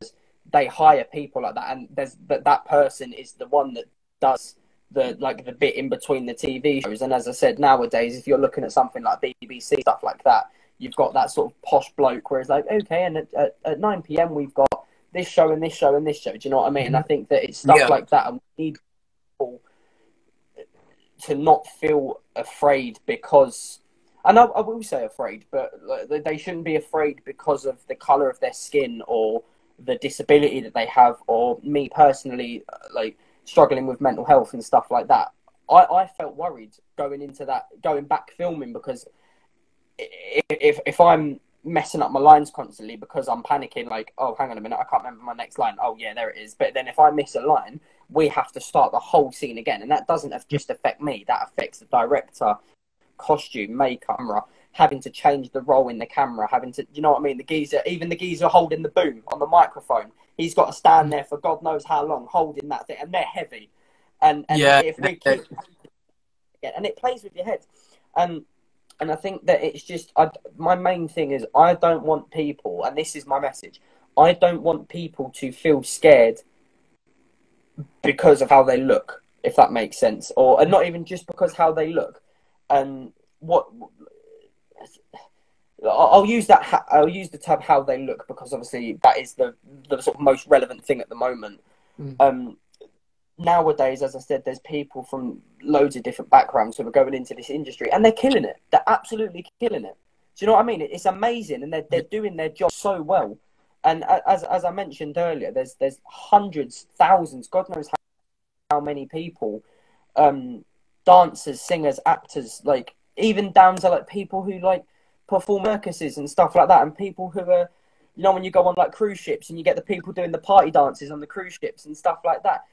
they hire people like that, and that person is the one that does the bit in between the TV shows. And as I said, nowadays, if you're looking at something like BBC, stuff like that, you've got that sort of posh bloke where it's like, okay, and at 9 p.m. we've got this show and this show and this show. Do you know what I mean? And I think that it's stuff like that, and we need people to not feel afraid because, and I will say afraid, but they shouldn't be afraid because of the colour of their skin or the disability that they have, or me personally, like struggling with mental health and stuff like that. I felt worried going back filming, because if I'm messing up my lines constantly because I'm panicking, like, oh, hang on a minute, I can't remember my next line. Oh yeah, there it is. But then if I miss a line, we have to start the whole scene again, and that doesn't just affect me. That affects the director, costume, makeup, camera, having to change the role in the camera, having to, you know what I mean? The geezer holding the boom on the microphone, he's got to stand there for God knows how long holding that thing, and they're heavy. And if we keep, and it plays with your head. And I think that it's just, my main thing is, I don't want people, and this is my message, I don't want people to feel scared because of how they look, if that makes sense, and not even just because how they look. And I'll use the term how they look, because obviously that is the sort of most relevant thing at the moment. Nowadays, as I said, there's people from loads of different backgrounds who are going into this industry, and they're killing it. They're absolutely killing it. Do you know what I mean? It's amazing, and they're doing their job so well. And as I mentioned earlier, there's hundreds, thousands, God knows how many people, dancers, singers, actors, like even down to like people who like perform circuses and stuff like that, and people who are, you know, when you go on like cruise ships and you get the people doing the party dances on the cruise ships and stuff like that.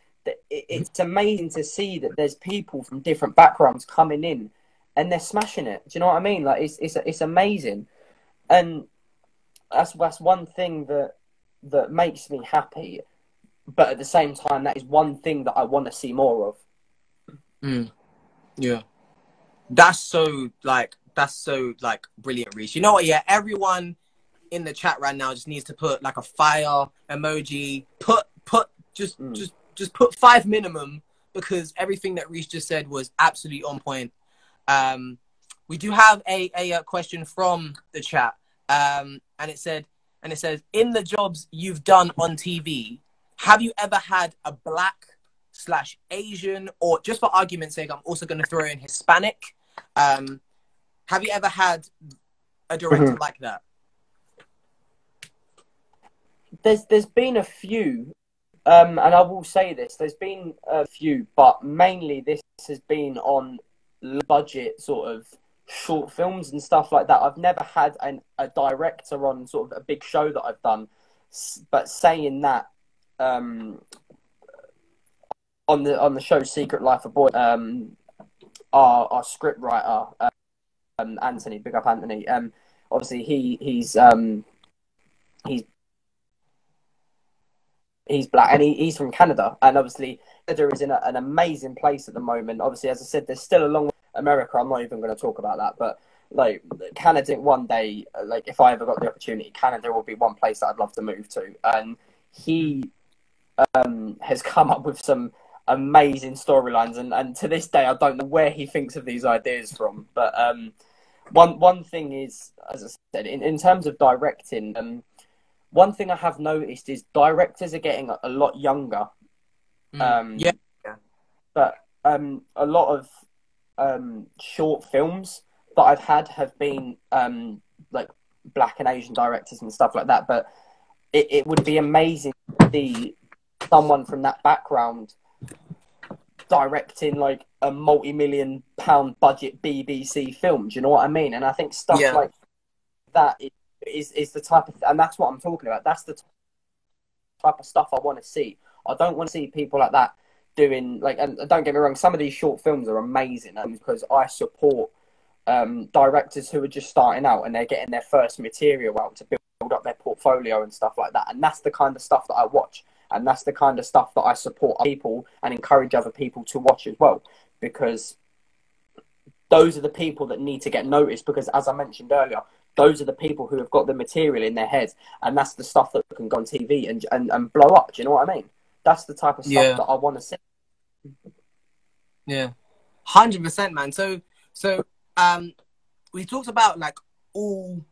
It's amazing to see that there's people from different backgrounds coming in and they're smashing it. Do you know what I mean? Like it's amazing, and that's one thing that makes me happy. But at the same time, that is one thing that I want to see more of. Yeah, that's so brilliant, Reece. You know what? Yeah, everyone in the chat right now just needs to put like a fire emoji. Just put 5 minimum, because everything that Reece just said was absolutely on point. We do have a question from the chat, and it says, in the jobs you've done on TV, have you ever had a Black/Asian, or just for argument's sake, I'm also going to throw in Hispanic. Have you ever had a director like that? There's been a few. And I will say this, there's been a few, but mainly this has been on budget sort of short films and stuff like that. I've never had a director on sort of a big show that I've done. But saying that, on the show Secret Life of Boy, our script writer, Anthony, big up Anthony. Obviously he's he's black, and he's from Canada, and obviously Canada is in an amazing place at the moment. Obviously, as I said, there's still a long way to America. I'm not even going to talk about that, but like Canada, one day, like if I ever got the opportunity, Canada will be one place that I'd love to move to. And he has come up with some amazing storylines, and to this day, I don't know where he thinks of these ideas from. But one thing is, as I said, in terms of directing, one thing I have noticed is directors are getting a lot younger. Yeah. But a lot of short films that I've had have been like black and Asian directors and stuff like that. But it would be amazing to see someone from that background directing like a multi-million-pound budget BBC film. Do you know what I mean? And I think stuff like that is the type of, and that's what I'm talking about. That's the type of stuff I want to see. I don't want to see people like that doing like, and don't get me wrong, some of these short films are amazing, because I support directors who are just starting out and they're getting their first material out to build up their portfolio and stuff like that. And that's the kind of stuff that I watch, and that's the kind of stuff that I support people and encourage other people to watch as well, because those are the people that need to get noticed, because as I mentioned earlier, those are the people who have got the material in their heads, and that's the stuff that can go on TV and blow up. Do you know what I mean? That's the type of stuff that I want to see. Yeah, 100%, man. So we talked about like all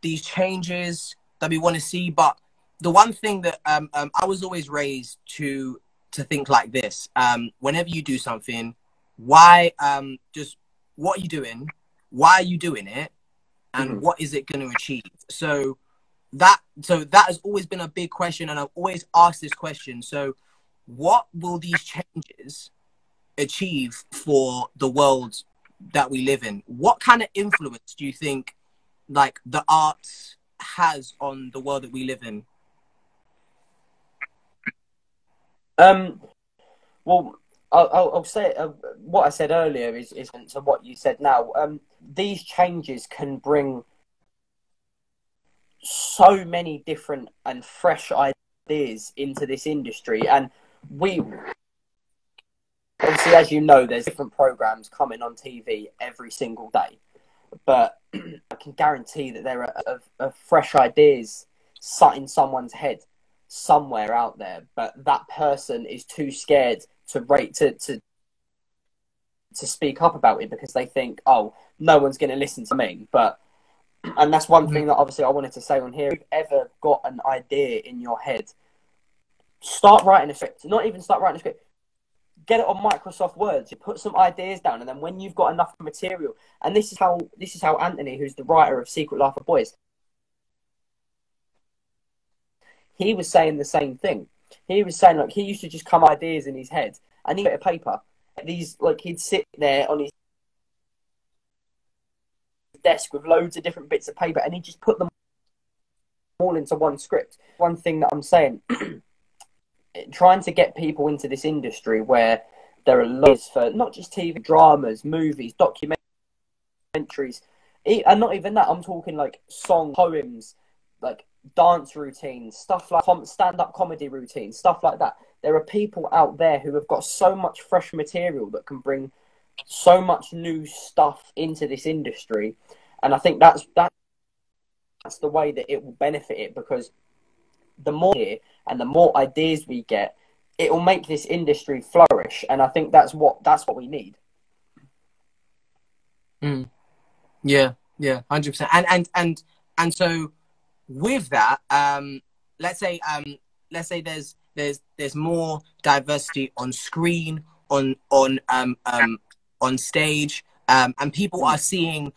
these changes that we want to see, but the one thing that I was always raised to think like this: whenever you do something, why just what are you doing? Why are you doing it? And what is it going to achieve? So that has always been a big question, and I've always asked this question. So what will these changes achieve for the world that we live in? What kind of influence do you think like the arts has on the world that we live in? Well, I'll say what I said earlier is to what you said now. These changes can bring so many different and fresh ideas into this industry, and we obviously, as you know, there's different programs coming on TV every single day, but I can guarantee that there are fresh ideas sat in someone's head somewhere out there, but that person is too scared to speak up about it, because they think, oh, no one's going to listen to me. And that's one thing that obviously I wanted to say on here. If you've ever got an idea in your head, start writing a script. Not even start writing a script. Get it on Microsoft Word. You put some ideas down, and then when you've got enough material, and this is how Anthony, who's the writer of Secret Life of Boys, he was saying the same thing. He was saying, like, he used to just come ideas in his head, and he'd get a paper. He'd sit there on his desk with loads of different bits of paper, and he'd just put them all into one script. One thing that I'm saying, trying to get people into this industry where there are loads for not just TV, dramas, movies, documentaries, and not even that. I'm talking like songs, poems, like dance routines, stuff like stand-up comedy routines, stuff like that. There are people out there who have got so much fresh material that can bring so much new stuff into this industry, and I think that's the way that it will benefit it, because the more here and the more ideas we get, it will make this industry flourish, and I think that's what we need. Yeah, 100%. And so with that, let's say there's more diversity on screen, on stage, and people are seeing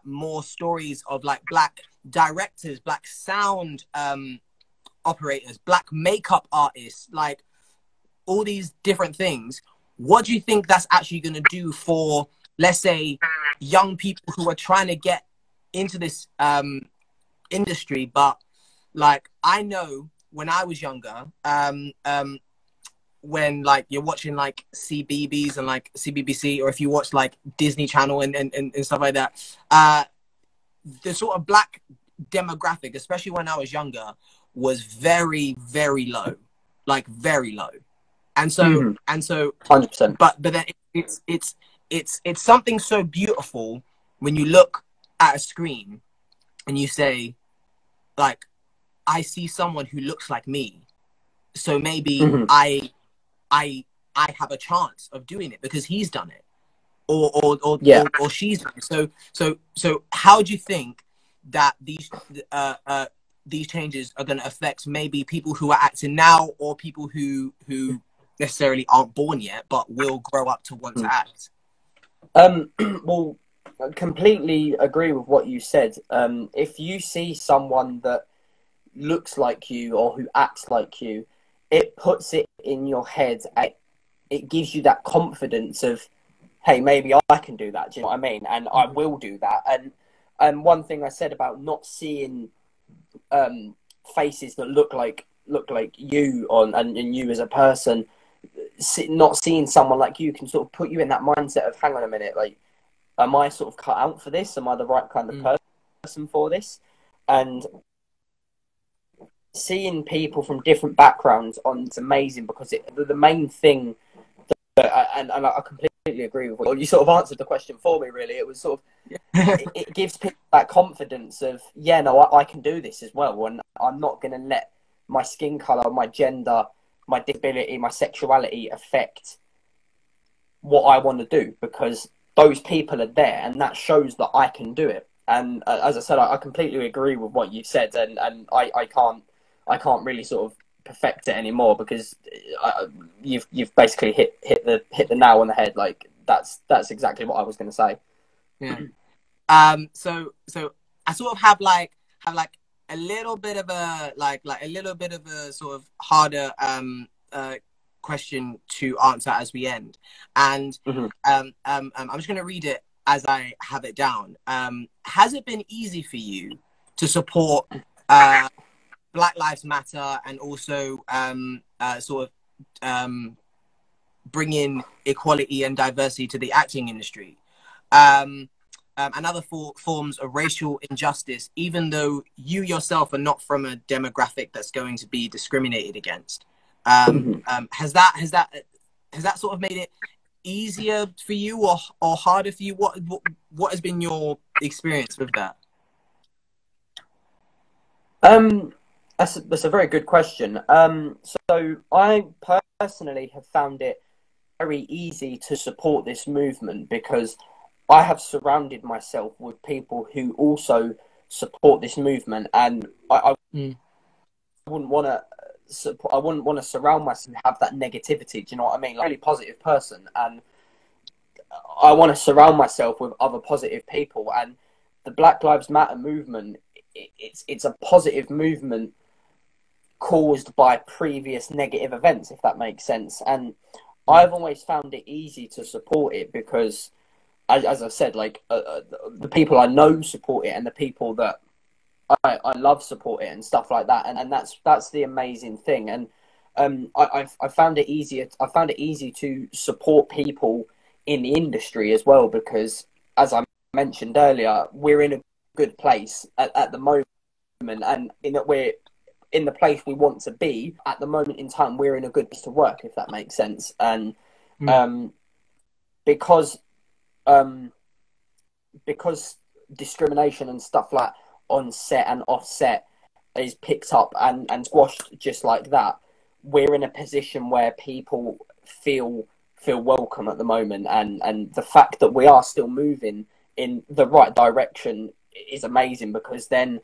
more stories of like black directors, black sound operators, black makeup artists, like all these different things. What do you think that's actually going to do for, let's say, young people who are trying to get into this industry? But like, I know when I was younger, when like you're watching like CBBS and like CBBC, or if you watch like Disney Channel and stuff like that, the sort of black demographic, especially when I was younger, was very, very low, like very low. And so, 100%. but then it's something so beautiful when you look at a screen and you say, like, I see someone who looks like me, so maybe I have a chance of doing it because he's done it, or she's done it. So how do you think that these changes are going to affect maybe people who are acting now, or people who necessarily aren't born yet but will grow up to want to act? Well, I completely agree with what you said. If you see someone that looks like you or who acts like you, it puts it in your head. It gives you that confidence of, hey, maybe I can do that. Do you know what I mean? And I will do that. And one thing I said about not seeing faces that look like you and you as a person, not seeing someone like you can sort of put you in that mindset of, hang on a minute, like, am I sort of cut out for this? Am I the right kind of person for this? And seeing people from different backgrounds on it's amazing, because the main thing and I completely agree with what you sort of answered the question for me, really. It was sort of it gives people that confidence of, yeah, no, I can do this as well, and I'm not going to let my skin color, my gender, my disability, my sexuality affect what I want to do, because those people are there, and that shows that I can do it. And as I said, I completely agree with what you said, and I can't really sort of perfect it anymore, because you've basically hit the nail on the head. Like, that's exactly what I was going to say. Yeah. So I sort of have like a little bit of a sort of harder question to answer as we end, and I'm just going to read it as I have it down. Has it been easy for you to support Black Lives Matter, and also sort of bring in equality and diversity to the acting industry, and other forms of racial injustice, even though you yourself are not from a demographic that's going to be discriminated against? Has that sort of made it easier for you, or harder for you? What has been your experience with that? That's a very good question. So I personally have found it very easy to support this movement, because I have surrounded myself with people who also support this movement, and I wouldn't want to surround myself and have that negativity. Do you know what I mean? Like, a really positive person, and I want to surround myself with other positive people. And the Black Lives Matter movement, it's a positive movement caused by previous negative events, if that makes sense. And I've always found it easy to support it, because, as I've said, like, the people I know support it, and the people that I love support it, and stuff like that. And that's the amazing thing. And I found it easier. I found it easy to support people in the industry as well, because, as I mentioned earlier, we're in a good place at the moment, and in that we're in the place we want to be at the moment in time. We're in a good place to work, if that makes sense. And because discrimination and stuff like on set and off set is picked up and squashed just like that, we're in a position where people feel welcome at the moment, and the fact that we are still moving in the right direction is amazing, because then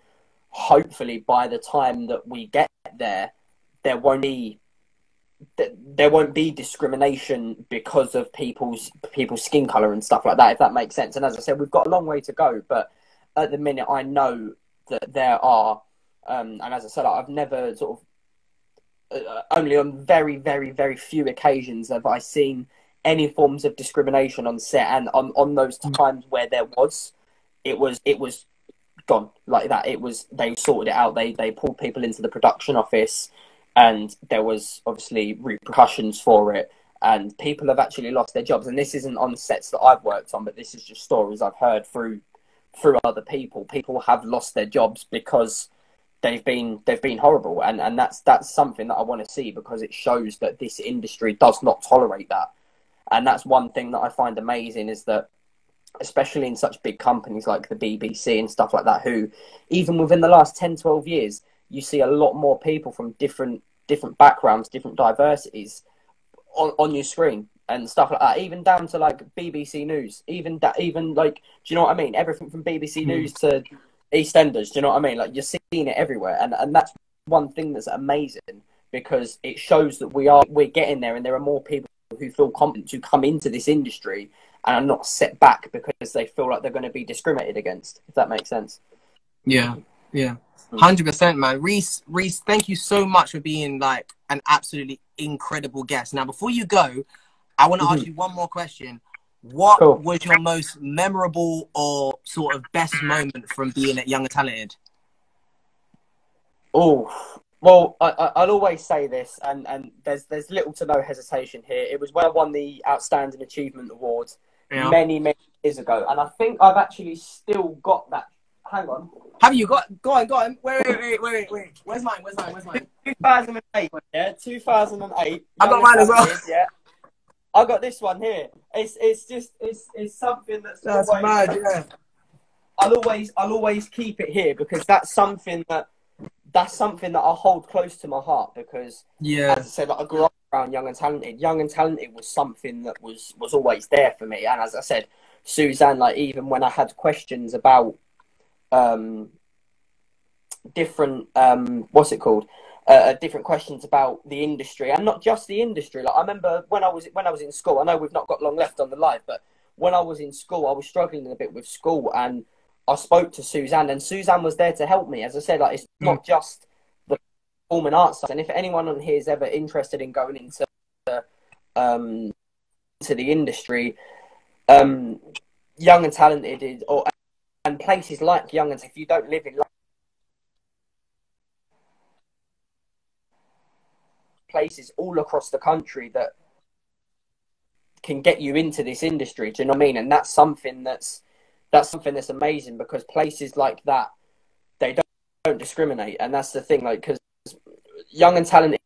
hopefully by the time that we get there, there won't be discrimination because of people's skin color and stuff like that, if that makes sense. And as I said, we've got a long way to go, but at the minute I know that there are, and as I said, I've never sort of only on very, very, very few occasions have I seen any forms of discrimination on set, and on those times where there was, it was gone like that. They sorted it out. They pulled people into the production office, and there was obviously repercussions for it, and people have actually lost their jobs. And this isn't on sets that I've worked on, but this is just stories I've heard through through other people. People have lost their jobs because they've been horrible, and that's something that I want to see, because it shows that this industry does not tolerate that. And that's one thing that I find amazing, is that especially in such big companies like the BBC and stuff like that, who even within the last 10, 12 years, you see a lot more people from different backgrounds, different diversities on your screen and stuff like that, even down to like BBC News, even like, do you know what I mean? Everything from BBC News to EastEnders, do you know what I mean? Like, you're seeing it everywhere, and that's one thing that's amazing, because it shows that we're getting there, and there are more people who feel confident to come into this industry and are not set back because they feel like they're going to be discriminated against, if that makes sense. Yeah, 100%, man. Reese, thank you so much for being like an absolutely incredible guest. Now, before you go, I want to ask you one more question. What was your most memorable or sort of best moment from being at Young and Talented? Oh, well, I'll always say this, and there's little to no hesitation here. It was when I won the Outstanding Achievement Award many years ago, and I think I've actually still got that. Hang on. Have you got? Go on. Wait. Where's mine? 2008. Yeah, 2008. I got mine as well. Yeah. I got this one here. It's something that's always, mad. Yeah. I'll always keep it here, because that's something that I hold close to my heart, because as I said, like, I grew up around Young and Talented. Young and Talented was something that was always there for me. And as I said, Suzanne, like, even when I had questions about different different questions about the industry, and not just the industry. Like, I remember when I was in school, I know we've not got long left on the live, but when I was in school, I was struggling a bit with school, and I spoke to Suzanne, and Suzanne was there to help me. As I said, like, it's not just the performing arts stuff. And if anyone on here is ever interested in going into the industry, Young and Talented and places like Young and, if you don't live in places all across the country that can get you into this industry, do you know what I mean? And that's something that's amazing, because places like that, they don't discriminate, and that's the thing. Like, because Young and Talented,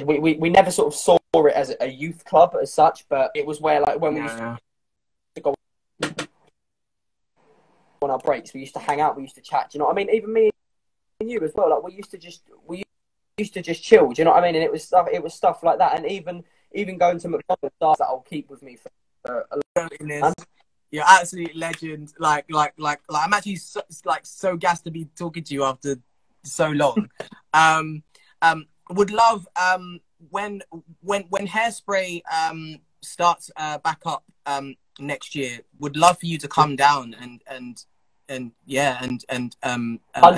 we never sort of saw it as a youth club as such, but it was where, like, when we used to go on our breaks, we used to hang out, we used to chat, do you know what I mean? Even me and you as well, like, we used to just chill, do you know what I mean? And it was stuff like that, and even going to McDonald's, that I'll keep with me for a long time. You're absolute legend. Like I'm actually so gassed to be talking to you after so long. Would love when Hairspray starts back up next year. Would love for you to come down and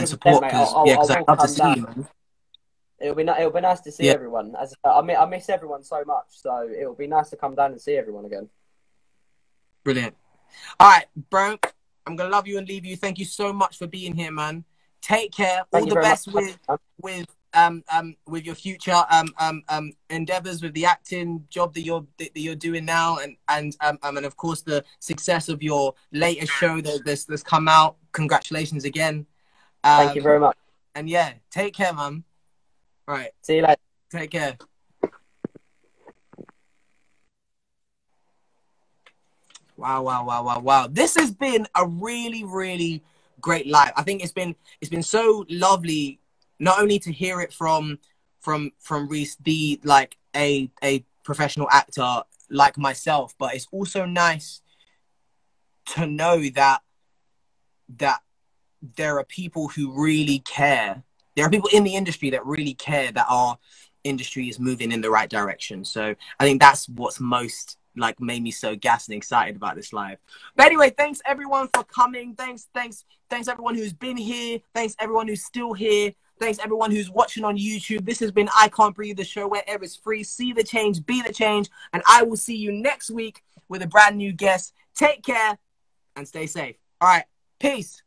support, because I'd love to see you, man. It'll be nice to see everyone. As I miss everyone so much, so it'll be nice to come down and see everyone again. Brilliant. All right, bro. I'm gonna love you and leave you. Thank you so much for being here, man. Take care. All the best with your future endeavors, with the acting job that you're doing now, and of course the success of your latest show that's come out. Congratulations again. Thank you very much. And yeah, take care, man. All right. See you later. Take care. Wow. This has been a really, really great live. I think it's been so lovely, not only to hear it from Reese, be like a professional actor like myself, but it's also nice to know that there are people who really care. There are people in the industry that really care that our industry is moving in the right direction. So I think that's what's most like made me so gassed and excited about this live. But anyway, thanks everyone for coming. Thanks everyone who's been here. Thanks everyone who's still here. Thanks everyone who's watching on YouTube. This has been I Can't Breathe, the show where air is free. See the change, be the change. And I will see you next week with a brand new guest. Take care and stay safe. All right. Peace.